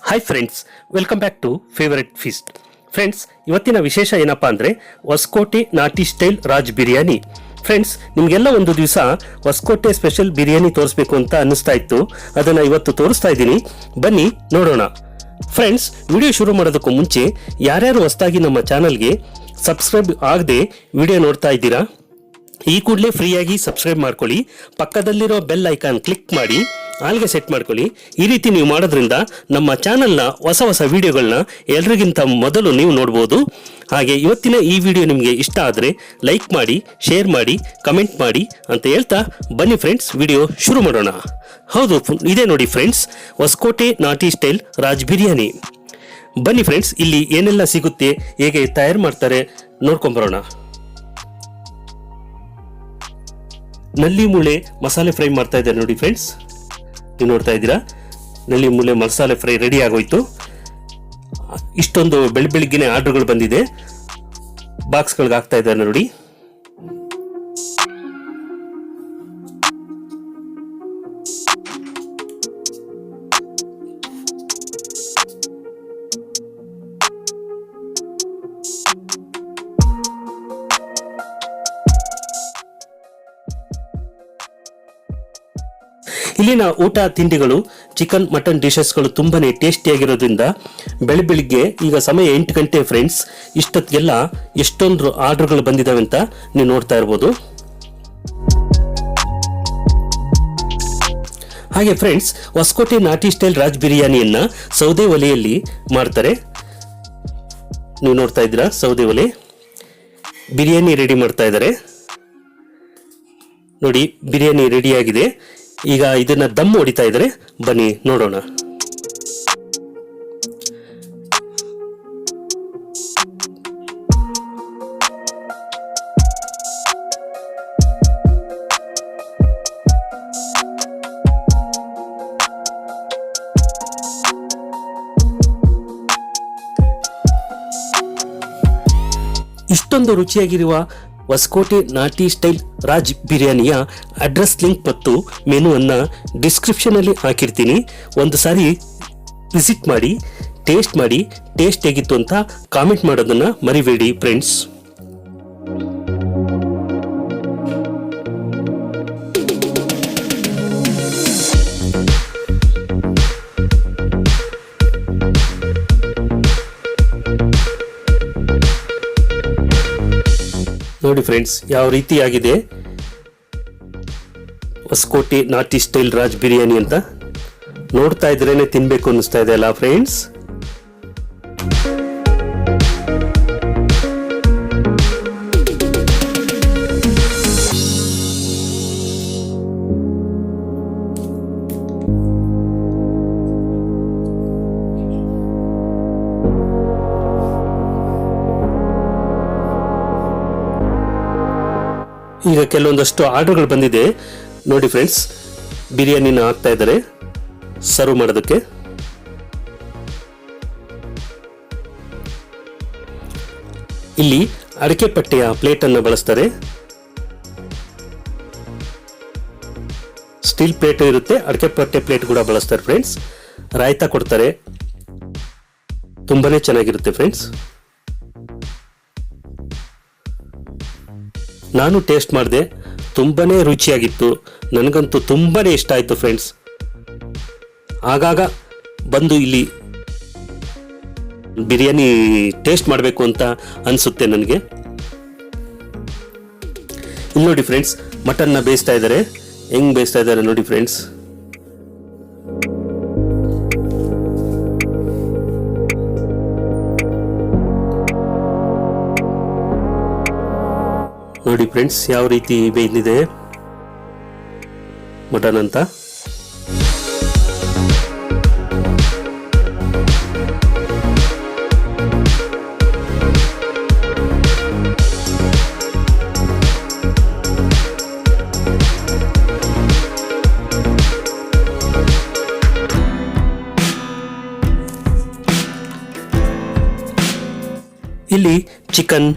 Hi friends, welcome back to favourite feast. Friends, ಇವತ್ತಿನ ವಿಶೇಷ ಏನಪ್ಪಾ ಅಂದರೆ ಹೊಸಕೋಟೆ ನಾಟಿ ಸ್ಟೈಲ್ ರಾಜ್ ಬಿರಿಯಾನಿ. ಫ್ರೆಂಡ್ಸ್, ನಿಮಗೆಲ್ಲ ಒಂದು ದಿವಸ ಹೊಸಕೋಟೆ ಸ್ಪೆಷಲ್ ಬಿರಿಯಾನಿ ತೋರಿಸ್ಬೇಕು ಅಂತ ಅನ್ನಿಸ್ತಾ ಇತ್ತು. ಅದನ್ನು ಇವತ್ತು ತೋರಿಸ್ತಾ ಇದ್ದೀನಿ, ಬನ್ನಿ ನೋಡೋಣ. ಫ್ರೆಂಡ್ಸ್, ವಿಡಿಯೋ ಶುರು ಮಾಡೋದಕ್ಕೂ ಮುಂಚೆ ಯಾರ್ಯಾರು ಹೊಸದಾಗಿ ನಮ್ಮ ಚಾನಲ್ಗೆ ಸಬ್ಸ್ಕ್ರೈಬ್ ಆಗದೆ ವಿಡಿಯೋ ನೋಡ್ತಾ ಇದ್ದೀರಾ, ಈ ಕೂಡಲೇ ಫ್ರೀಯಾಗಿ ಸಬ್ಸ್ಕ್ರೈಬ್ ಮಾಡ್ಕೊಳ್ಳಿ. ಪಕ್ಕದಲ್ಲಿರೋ ಬೆಲ್ ಐಕಾನ್ ಕ್ಲಿಕ್ ಮಾಡಿ ಆಲ್ಗೆ ಸೆಟ್ ಮಾಡ್ಕೊಳ್ಳಿ. ಈ ರೀತಿ ನೀವು ಮಾಡೋದ್ರಿಂದ ನಮ್ಮ ಚಾನಲ್ನ ಹೊಸ ಹೊಸ ವಿಡಿಯೋಗಳನ್ನ ಎಲ್ರಿಗಿಂತ ಮೊದಲು ನೀವು ನೋಡ್ಬೋದು. ಹಾಗೆ ಇವತ್ತಿನ ಈ ವಿಡಿಯೋ ನಿಮಗೆ ಇಷ್ಟ ಆದರೆ ಲೈಕ್ ಮಾಡಿ, ಶೇರ್ ಮಾಡಿ, ಕಮೆಂಟ್ ಮಾಡಿ ಅಂತ ಹೇಳ್ತಾ ಬನ್ನಿ ಫ್ರೆಂಡ್ಸ್, ವಿಡಿಯೋ ಶುರು ಮಾಡೋಣ. ಹೌದು, ಇದೇ ನೋಡಿ ಫ್ರೆಂಡ್ಸ್, ಹೊಸಕೋಟೆ ನಾಟಿ ಸ್ಟೈಲ್ ರಾಜ್ ಬಿರಿಯಾನಿ. ಬನ್ನಿ ಫ್ರೆಂಡ್ಸ್, ಇಲ್ಲಿ ಏನೆಲ್ಲ ಸಿಗುತ್ತೆ, ಹೇಗೆ ತಯಾರು ಮಾಡ್ತಾರೆ ನೋಡ್ಕೊಂಬರೋಣ. ನಲ್ಲಿ ಮೂಳೆ ಮಸಾಲೆ ಫ್ರೈ ಮಾಡ್ತಾ ಇದ್ದಾರೆ ನೋಡಿ ಫ್ರೆಂಡ್ಸ್, ನೀವು ನೋಡ್ತಾ ಇದ್ದೀರಾ. ನಲ್ಲಿ ಮೂಳೆ ಮಸಾಲೆ ಫ್ರೈ ರೆಡಿ ಆಗೋಯ್ತು. ಇಷ್ಟೊಂದು ಬೆಳಿಗ್ಗೆನೆ ಆರ್ಡರ್ಗಳು ಬಂದಿದೆ, ಬಾಕ್ಸ್ಗಳಿಗೆ ಹಾಕ್ತಾ ಇದ್ದಾರೆ ನೋಡಿ. ಇಲ್ಲಿನ ಊಟ ತಿಂಡಿಗಳು, ಚಿಕನ್ ಮಟನ್ ಡಿಶಸ್ಗಳು ತುಂಬಾನೇ ಟೇಸ್ಟಿಯಾಗಿರೋದ್ರಿಂದ ಬೆಳಿಗ್ಗೆ ಈಗ ಸಮಯ 8 ಗಂಟೆ ಫ್ರೆಂಡ್ಸ್, ಇಷ್ಟೊತ್ತಿಗೆಲ್ಲ ಎಷ್ಟೊಂದು ಆರ್ಡರ್ಗಳು ಬಂದಿದ್ದಾವೆ ಅಂತ ನೀವು ನೋಡ್ತಾ ಇರ್ಬೋದು. ಹಾಗೆ ಫ್ರೆಂಡ್ಸ್, ಹೊಸಕೋಟೆ ನಾಟಿ ಸ್ಟೈಲ್ ರಾಜ್ ಬಿರಿಯಾನಿಯನ್ನ ಸೌದೆ ಒಲೆಯಲ್ಲಿ ಮಾಡ್ತಾರೆ. ನೀವು ನೋಡ್ತಾ ಇದ್ದೀರಾ, ಸೌದೆ ಒಲೆ ಬಿರಿಯಾನಿ ರೆಡಿ ಮಾಡ್ತಾ ಇದ್ದಾರೆ ನೋಡಿ. ಬಿರಿಯಾನಿ ರೆಡಿ ಆಗಿದೆ. ಈಗ ಇದನ್ನ ದಮ್ ಹೊಡಿತಾ ಇದ್ದಾರೆ, ಬನ್ನಿ ನೋಡೋಣ. ಇಷ್ಟೊಂದು ರುಚಿಯಾಗಿರುವ ಹೊಸಕೋಟೆ ನಾಟಿ ಸ್ಟೈಲ್ ರಾಜ್ ಬಿರಿಯಾನಿಯ ಅಡ್ರೆಸ್ ಲಿಂಕ್ ಮತ್ತು ಮೆನುವನ್ನು ಡಿಸ್ಕ್ರಿಪ್ಷನಲ್ಲಿ ಹಾಕಿರ್ತೀನಿ. ಒಂದು ಸಾರಿ ವಿಸಿಟ್ ಮಾಡಿ, ಟೇಸ್ಟ್ ಹೇಗಿತ್ತು ಅಂತ ಕಾಮೆಂಟ್ ಮಾಡೋದನ್ನು ಮರಿಬೇಡಿ ಫ್ರೆಂಡ್ಸ್. ನೋಡಿ ಫ್ರೆಂಡ್ಸ್, ಯಾವ ರೀತಿಯಾಗಿದೆ ಹೊಸಕೋಟೆ ನಾಟಿ ಸ್ಟೈಲ್ ರಾಜ್ ಬಿರಿಯಾನಿ ಅಂತ. ನೋಡ್ತಾ ಇದ್ರೇನೆ ತಿನ್ಬೇಕು ಅನ್ನಿಸ್ತಾ ಇದೆ ಅಲ್ಲ ಫ್ರೆಂಡ್ಸ್. ಈಗ ಕೆಲವೊಂದಷ್ಟು ಆರ್ಡರ್ಗಳು ಬಂದಿದೆ ನೋಡಿ ಫ್ರೆಂಡ್ಸ್. ಬಿರಿಯಾನಿನ ಹಾಕ್ತಾ ಇದ್ದಾರೆ ಸರ್ವ್ ಮಾಡೋದಕ್ಕೆ. ಇಲ್ಲಿ ಅಡಿಕೆ ಪಟ್ಟೆಯ ಪ್ಲೇಟ್ ಅನ್ನು ಬಳಸ್ತಾರೆ. ಸ್ಟೀಲ್ ಪ್ಲೇಟ್ ಇರುತ್ತೆ, ಅಡಿಕೆ ಪಟ್ಟೆ ಪ್ಲೇಟ್ ಕೂಡ ಬಳಸ್ತಾರೆ ಫ್ರೆಂಡ್ಸ್. ರಾಯ್ತಾ ಕೊಡ್ತಾರೆ, ತುಂಬಾನೇ ಚೆನ್ನಾಗಿರುತ್ತೆ ಫ್ರೆಂಡ್ಸ್. ನಾನು ಟೇಸ್ಟ್ ಮಾಡಿದೆ, ತುಂಬಾನೇ ರುಚಿಯಾಗಿತ್ತು. ನನಗಂತೂ ತುಂಬಾನೇ ಇಷ್ಟ ಆಯಿತು ಫ್ರೆಂಡ್ಸ್. ಆಗಾಗ ಬಂದು ಇಲ್ಲಿ ಬಿರಿಯಾನಿ ಟೇಸ್ಟ್ ಮಾಡಬೇಕು ಅಂತ ಅನಿಸುತ್ತೆ ನನಗೆ. ಇಲ್ಲಿ ನೋಡಿ ಫ್ರೆಂಡ್ಸ್, ಮಟನ್ನ ಬೇಯಿಸ್ತಾ ಇದ್ದಾರೆ. ಹೆಂಗ್ ಬೇಯಿಸ್ತಾ ಇದ್ದಾರೆ ನೋಡಿ ಫ್ರೆಂಡ್ಸ್. ನೋಡಿ ಫ್ರೆಂಡ್ಸ್, ಯಾವ ರೀತಿ ಬೇಯ್ದಿದೆ ಮಟನ್ ಅಂತ. ಇಲ್ಲಿ ಚಿಕನ್,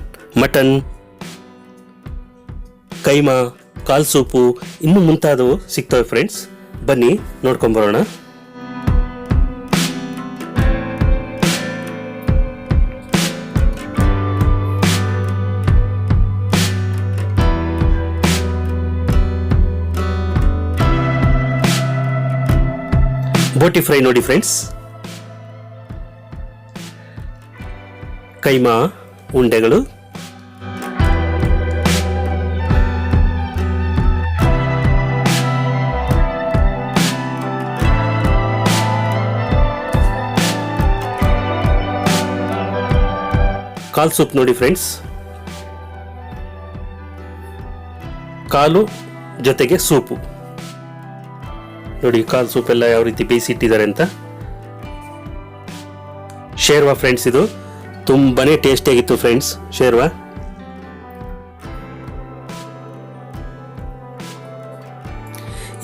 ಮಟನ್, ಕೈಮಾ, ಕಾಲ್ ಸೂಪು ಇನ್ನು ಮುಂತಾದವು ಸಿಗ್ತವೆ ಫ್ರೆಂಡ್ಸ್. ಬನ್ನಿ ನೋಡ್ಕೊಂಬರೋಣ. ಬೋಟಿ ಫ್ರೈ ನೋಡಿ ಫ್ರೆಂಡ್ಸ್, ಕೈಮಾ ಉಂಡೆಗಳು, ಕಾಲ್ ಸೂಪ್ ನೋಡಿ ಫ್ರೆಂಡ್ಸ್, ಕಾಲು ಜೊತೆಗೆ ಸೂಪು ನೋಡಿ. ಕಾಲ್ ಸೂಪ್ ಎಲ್ಲ ಯಾವ ರೀತಿ ಬೇಯಿಸಿಟ್ಟಿದ್ದಾರೆ ಅಂತ. ಶೇರ್ವಾ ಫ್ರೆಂಡ್ಸ್, ಇದು ತುಂಬಾನೇ ಟೇಸ್ಟಿಯಾಗಿತ್ತು ಫ್ರೆಂಡ್ಸ್ ಶೇರ್ವಾ.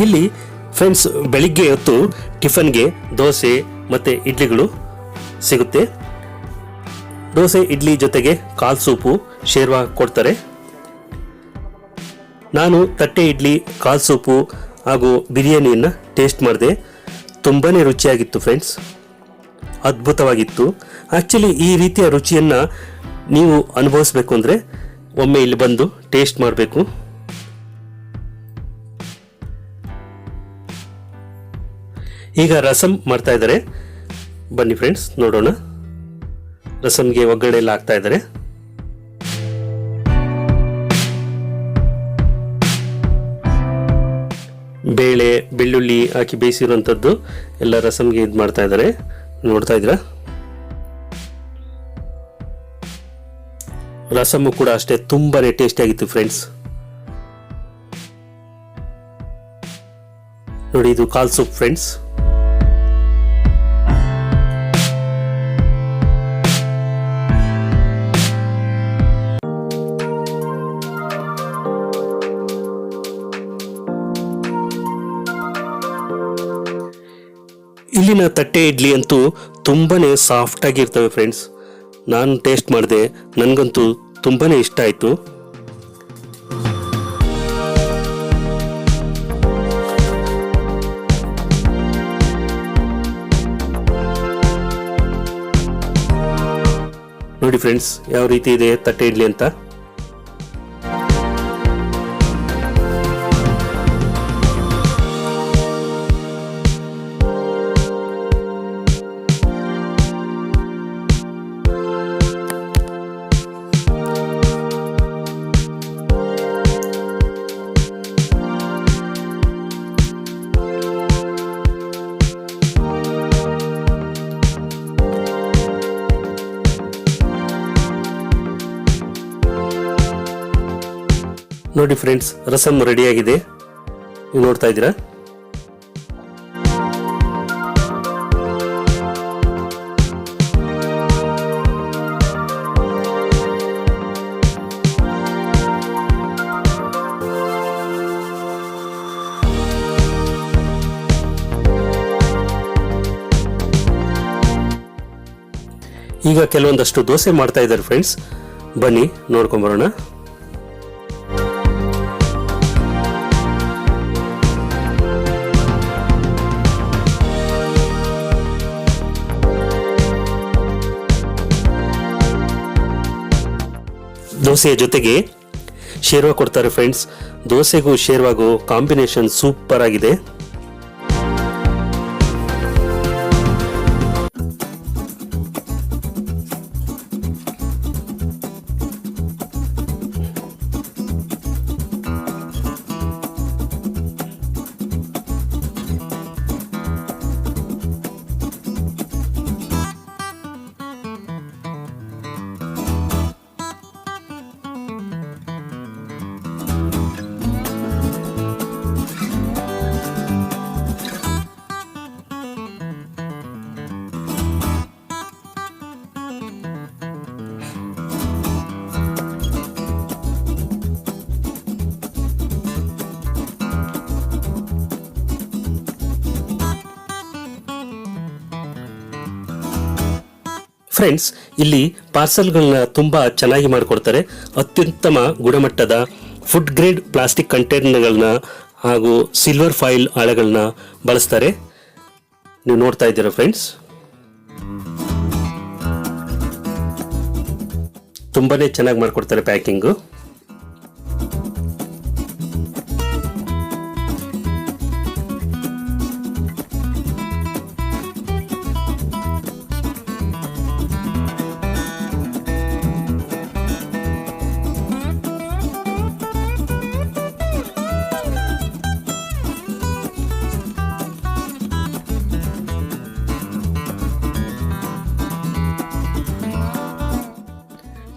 ಇಲ್ಲಿ ಫ್ರೆಂಡ್ಸ್ ಬೆಳಿಗ್ಗೆ ಹೊತ್ತು ಟಿಫನ್ಗೆ ದೋಸೆ ಮತ್ತೆ ಇಡ್ಲಿಗಳು ಸಿಗುತ್ತೆ. ದೋಸೆ ಇಡ್ಲಿ ಜೊತೆಗೆ ಕಾಲ್ ಸೂಪು ಶೇರ್ವಾ ಕೊಡ್ತಾರೆ. ನಾನು ತಟ್ಟೆ ಇಡ್ಲಿ, ಕಾಲ್ ಸೂಪು ಹಾಗೂ ಬಿರಿಯಾನಿಯನ್ನು ಟೇಸ್ಟ್ ಮಾಡಿದೆ. ತುಂಬಾನೇ ರುಚಿಯಾಗಿತ್ತು ಫ್ರೆಂಡ್ಸ್, ಅದ್ಭುತವಾಗಿತ್ತು. ಆ್ಯಕ್ಚುಲಿ ಈ ರೀತಿಯ ರುಚಿಯನ್ನು ನೀವು ಅನುಭವಿಸ್ಬೇಕು ಅಂದರೆ ಒಮ್ಮೆ ಇಲ್ಲಿ ಬಂದು ಟೇಸ್ಟ್ ಮಾಡಬೇಕು. ಈಗ ರಸಮ್ ಮಾಡ್ತಾ ಇದ್ದಾರೆ, ಬನ್ನಿ ಫ್ರೆಂಡ್ಸ್ ನೋಡೋಣ. ರಸಮ್ಗೆ ಒಗ್ಗರಣೆ ಎಲ್ಲ ಹಾಕ್ತಾ ಇದ್ದಾರೆ. ಬೇಳೆ ಬೆಳ್ಳುಳ್ಳಿ ಹಾಕಿ ಬೇಯಿಸಿರುವಂಥದ್ದು ಎಲ್ಲ ರಸಮ್ಗೆ ಇದು ಮಾಡ್ತಾ ಇದ್ದಾರೆ, ನೋಡ್ತಾ ಇದ್ದೀರಾ. ರಸಮ್ಮು ಕೂಡ ಅಷ್ಟೇ ತುಂಬಾನೇ ಟೇಸ್ಟಿ ಆಗಿತ್ತು ಫ್ರೆಂಡ್ಸ್. ನೋಡಿ, ಇದು ಕಾಲ್ ಸೂಪ್ ಫ್ರೆಂಡ್ಸ್. ಇಲ್ಲಿನ ತಟ್ಟೆ ಇಡ್ಲಿ ಅಂತೂ ತುಂಬಾನೇ ಸಾಫ್ಟ್ ಆಗಿರ್ತವೆ ಫ್ರೆಂಡ್ಸ್. ನಾನು ಟೇಸ್ಟ್ ಮಾಡಿದೆ, ನನಗಂತೂ ತುಂಬಾನೇ ಇಷ್ಟ ಆಯಿತು. ನೋಡಿ ಫ್ರೆಂಡ್ಸ್ ಯಾವ ರೀತಿ ಇದೆ ತಟ್ಟೆ ಇಡ್ಲಿ ಅಂತ. ನೋಡಿ ಫ್ರೆಂಡ್ಸ್, ರಸಮ್ ರೆಡಿಯಾಗಿದೆ, ನೀವು ನೋಡ್ತಾ ಇದ್ದೀರಾ. ಈಗ ಕೆಲವೊಂದಷ್ಟು ದೋಸೆ ಮಾಡ್ತಾ ಇದ್ದಾರೆ ಫ್ರೆಂಡ್ಸ್, ಬನ್ನಿ ನೋಡ್ಕೊಂಬರೋಣ. ದೋಸೆಯ ಜೊತೆಗೆ ಶೇರ್ವಾ ಕೊಡ್ತಾರೆ ಫ್ರೆಂಡ್ಸ್. ದೋಸೆಗೂ ಶೇರ್ವಾಗೂ ಕಾಂಬಿನೇಷನ್ ಸೂಪರ್ ಆಗಿದೆ. ಫ್ರೆಂಡ್ಸ್, ಇಲ್ಲಿ ಪಾರ್ಸಲ್ಗಳನ್ನ ತುಂಬಾ ಚೆನ್ನಾಗಿ ಮಾಡಿಕೊಡ್ತಾರೆ. ಅತ್ಯುತ್ತಮ ಗುಣಮಟ್ಟದ ಫುಡ್ ಗ್ರೇಡ್ ಪ್ಲಾಸ್ಟಿಕ್ ಕಂಟೈನರ್ಗಳನ್ನ ಹಾಗೂ ಸಿಲ್ವರ್ ಫಾಯಿಲ್ ಹಾಳೆಗಳನ್ನ ಬಳಸ್ತಾರೆ. ನೀವು ನೋಡ್ತಾ ಇದ್ದೀರಾ ಫ್ರೆಂಡ್ಸ್, ತುಂಬಾನೇ ಚೆನ್ನಾಗಿ ಮಾಡಿಕೊಡ್ತಾರೆ ಪ್ಯಾಕಿಂಗು.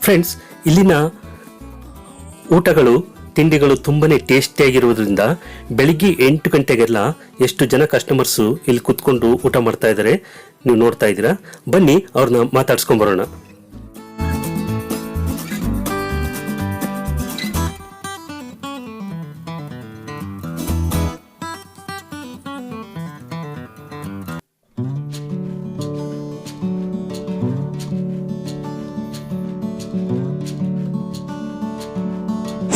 ಫ್ರೆಂಡ್ಸ್, ಇಲ್ಲಿನ ಊಟಗಳು ತಿಂಡಿಗಳು ತುಂಬಾನೇ ಟೇಸ್ಟಿಯಾಗಿರುವುದರಿಂದ ಬೆಳಿಗ್ಗೆ 8 ಗಂಟೆಗೆಲ್ಲ ಎಷ್ಟು ಜನ ಕಸ್ಟಮರ್ಸು ಇಲ್ಲಿ ಕುತ್ಕೊಂಡು ಊಟ ಮಾಡ್ತಾ ಇದ್ದಾರೆ ನೀವು ನೋಡ್ತಾ ಇದ್ದೀರಾ. ಬನ್ನಿ ಅವ್ರನ್ನ ಮಾತಾಡ್ಸ್ಕೊಂಡ್ ಬರೋಣ.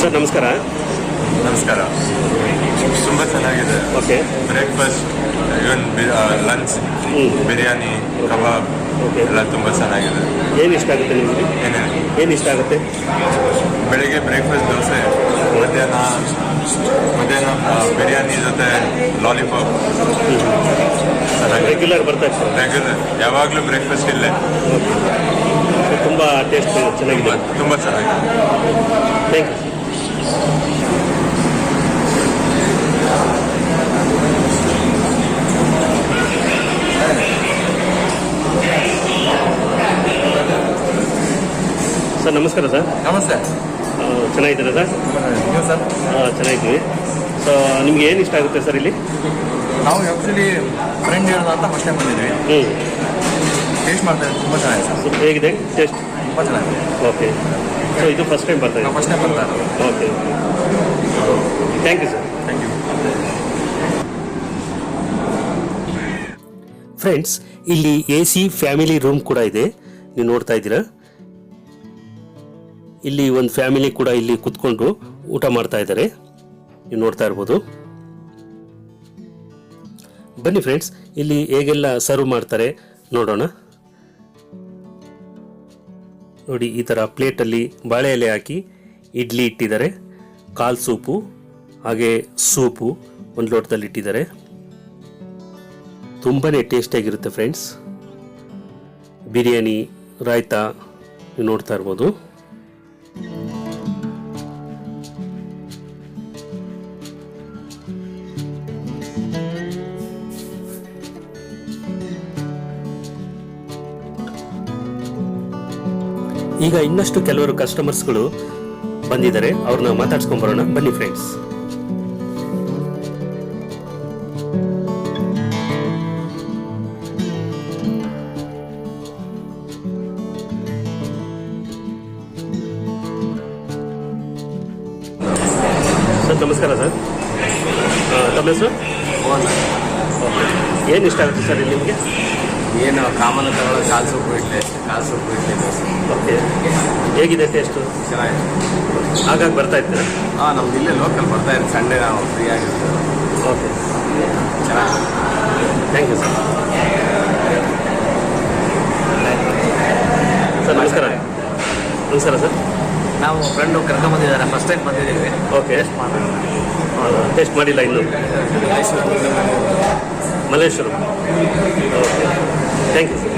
ಸರ್ ನಮಸ್ಕಾರ. ನಮಸ್ಕಾರ. ತುಂಬ ಚೆನ್ನಾಗಿದೆ. ಓಕೆ. ಬ್ರೇಕ್ಫಾಸ್ಟ್, ಇವನ್ ಲಂಚ್, ಬಿರಿಯಾನಿ, ಕಬಾಬ್ ಎಲ್ಲ ತುಂಬ ಚೆನ್ನಾಗಿದೆ. ಏನು ಇಷ್ಟ ಆಗುತ್ತೆ ನಿಮಗೆ? ಏನು ಇಷ್ಟ ಆಗುತ್ತೆ? ಬೆಳಿಗ್ಗೆ ಬ್ರೇಕ್ಫಾಸ್ಟ್ ದೋಸೆ, ಮಧ್ಯಾಹ್ನ ಬಿರಿಯಾನಿ ಜೊತೆ ಲಾಲಿಪಾಪ್. ರೆಗ್ಯುಲರ್ ಬರ್ತಾ ಇತ್ತು? ರೆಗ್ಯುಲರ್, ಯಾವಾಗಲೂ ಬ್ರೇಕ್ಫಾಸ್ಟ್ ಇಲ್ಲೇ. ತುಂಬ ಟೇಸ್ಟ್ ಚೆನ್ನಾಗಿದೆ. ತುಂಬ ಚೆನ್ನಾಗಿದೆ. Thank you. ಸರ್ ನಮಸ್ಕಾರ. ಸರ್ ನಮಸ್ತೆ. ಚೆನ್ನಾಗಿದ್ದೀರಾ ಸರ್? ನೀವು ಸರ್? ಚೆನ್ನಾಗಿದ್ದೀವಿ. ಸೊ ನಿಮ್ಗೆ ಏನು ಇಷ್ಟ ಆಗುತ್ತೆ ಸರ್ ಇಲ್ಲಿ? ನಾವು ಆ್ಯಕ್ಚುಲಿ ಫ್ರೆಂಡ್ ಹೇಳೋದು ಅಂತ ಫಸ್ಟ್ ಟೈಮ್ ಬಂದಿದ್ವಿ. ಟೇಸ್ಟ್ ಮಾಡ್ತಾ ಇದ್ದೀವಿ. ತುಂಬ ಚೆನ್ನಾಗಿದೆ ಸರ್. ಸೊ ಹೇಗಿದೆ ಟೇಸ್ಟ್? ತುಂಬ ಚೆನ್ನಾಗಿದೆ. ಓಕೆ. ಸೊ ಇದು ಫಸ್ಟ್ ಟೈಮ್ ಬರ್ತಾ ಇದೆ? ಫಸ್ಟ್ ಟೈಮ್ ಬರ್ತಾ ಇದೆ. Okay. Thank you sir. Thank you. Friends, ಇಲ್ಲಿ AC ಫ್ಯಾಮಿಲಿ ರೂಮ್ ಕೂಡ ಇದೆ, ನೀವು ನೋಡ್ತಾ ಇದ್ದೀರಾ. ಇಲ್ಲಿ ಒಂದು ಫ್ಯಾಮಿಲಿ ಕೂಡ ಇಲ್ಲಿ ಕುತ್ಕೊಂಡು ಊಟ ಮಾಡ್ತಾ ಇದ್ದಾರೆ, ನೀವು ನೋಡ್ತಾ ಇರ್ಬೋದು. ಬನ್ನಿ ಫ್ರೆಂಡ್ಸ್, ಇಲ್ಲಿ ಹೇಗೆಲ್ಲ ಸರ್ವ್ ಮಾಡ್ತಾರೆ ನೋಡೋಣ. ನೋಡಿ, ಈ ಥರ ಪ್ಲೇಟಲ್ಲಿ ಬಾಳೆ ಎಲೆ ಹಾಕಿ ಇಡ್ಲಿ ಇಟ್ಟಿದ್ದಾರೆ, ಕಾಲ್ ಸೂಪು ಹಾಗೆ ಸೂಪು ಒಂದು ಲೋಟದಲ್ಲಿ ಇಟ್ಟಿದ್ದಾರೆ. ತುಂಬಾನೇ ಟೇಸ್ಟಿಯಾಗಿರುತ್ತೆ ಫ್ರೆಂಡ್ಸ್. ಬಿರಿಯಾನಿ, ರಾಯ್ತಾ ನೀವು ನೋಡ್ತಾ ಇರ್ಬೋದು. ಈಗ ಇನ್ನಷ್ಟು ಕೆಲವರು ಕಸ್ಟಮರ್ಸ್ಗಳು ಬಂದಿದ್ದಾರೆ, ಅವ್ರನ್ನ ಮಾತಾಡ್ಸ್ಕೊಂಡ್ ಬರೋಣ. ಬನ್ನಿ ಫ್ರೆಂಡ್ಸ್. ಸರ್ ನಮಸ್ಕಾರ. ಸರ್ ತಮ್ಮ ಹೆಸರು? ಏನು ಇಷ್ಟ ಆಗುತ್ತೆ ಸರ್ ಇಲ್ಲಿ ನಿಮಗೆ? ಏನು ಕಾಮನ್ ತಗೊಳ್ಳೋ ಕಾಲು ಸೊಪ್ಪು ಇಡ್ಲಿ ದೋಸೆ. ಓಕೆ. ಹೇಗಿದೆ ಟೇಸ್ಟು? ಚೆನ್ನಾಗಿದೆ. ಹಾಗಾಗಿ ಬರ್ತಾ ಇರ್ತೀರಾ? ಹಾಂ, ನಮ್ದು ಇಲ್ಲೇ ಲೋಕಲ್ ಬರ್ತಾ ಇರ್ತೀವಿ. ಸಂಡೇ ನಾವು ಫ್ರೀ ಆಗಿರ್ತೀವಿ. ಓಕೆ, ಚೆನ್ನಾಗಿದೆ. Thank you sir. ಸರ್ ನಮಸ್ಕಾರ. ನಮಸ್ಕಾರ ಸರ್. ನಾವು ಫ್ರೆಂಡು ಕರ್ಕೊಂಬಂದಿದ್ದಾರೆ, ಫಸ್ಟ್ ಟೈಮ್ ಬಂದಿದ್ದೀವಿ. ಓಕೆ. ಟೇಸ್ಟ್ ಮಾಡಿಲ್ಲ ಇನ್ನು? Malleshwara. Okay, thank you sir.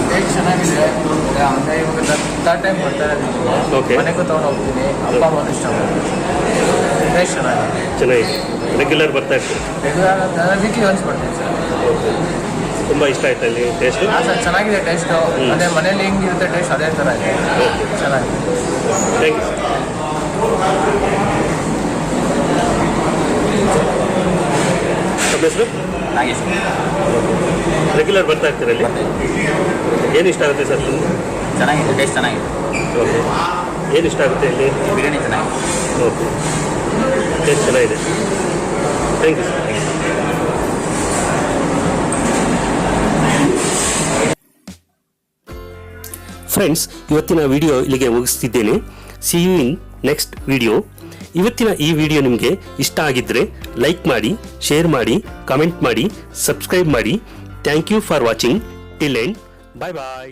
Taste ಚೆನ್ನಾಗಿದೆ. ಅಂದರೆ ಇವಾಗ ಥರ್ಡ್ ಟೈಮ್ ಬರ್ತಾರೆ. ಓಕೆ. ಮನೆಗೂ ತೊಗೊಂಡು ಹೋಗ್ತೀನಿ. ಅಪ್ಪ ಅಮ್ಮ ಇಷ್ಟ. ಟೇಸ್ಟ್ ಚೆನ್ನಾಗಿದೆ. ಚೆನ್ನಾಗಿದೆ. ರೆಗ್ಯುಲರ್ ಬರ್ತಾ ಇರ್ತೀವಿ? ರೆಗ್ಯುಲರ್ ವೀಕ್ಲಿ ಒನ್ಸ್ ಬರ್ತೀನಿ ಸರ್. ಓಕೆ. ತುಂಬ ಇಷ್ಟ ಆಯ್ತಾ ಇಲ್ಲಿ ಟೇಸ್ಟು? ಹಾಂ ಸರ್, ಚೆನ್ನಾಗಿದೆ ಟೇಸ್ಟು. ಅದೇ ಮನೇಲಿ ಹೆಂಗಿರುತ್ತೆ ಟೇಸ್ಟ್ ಅದೇ ಥರ ಇದೆ. ಓಕೆ, ಚೆನ್ನಾಗಿದೆ. Thank you sir. ತಮ್ಮ ಹೆಸರು? ನಾಗೇಶ್. ರೆಗ್ಯುಲರ್ ಬರ್ತಾ ಇರ್ತೀರಲ್ಲಿ? ಏನು ಇಷ್ಟ ಆಗುತ್ತೆ ಸರ್? ಚೆನ್ನಾಗಿದೆ, ಟೇಸ್ಟ್ ಚೆನ್ನಾಗಿದೆ. ಓಕೆ. ಏನು ಇಷ್ಟ ಆಗುತ್ತೆ ಇಲ್ಲಿ? ಬಿರಿಯಾನಿ ಚೆನ್ನಾಗಿದೆ. ಓಕೆ, ಟೇಸ್ಟ್ ಚೆನ್ನಾಗಿದೆ. Thank you sir. ಫ್ರೆಂಡ್ಸ್, ಇವತ್ತಿನ ವಿಡಿಯೋ ಇಲ್ಲಿಗೆ ಮುಗಿಸ್ತಿದ್ದೇನೆ. See you in next video. ಇವತ್ತಿನ ಈ ವಿಡಿಯೋ ನಿಮಗೆ ಇಷ್ಟ ಆಗಿದ್ದರೆ ಲೈಕ್ ಮಾಡಿ, ಶೇರ್ ಮಾಡಿ, ಕಮೆಂಟ್ ಮಾಡಿ, ಸಬ್ಸ್ಕ್ರೈಬ್ ಮಾಡಿ. Thank you for watching till end. Bye bye.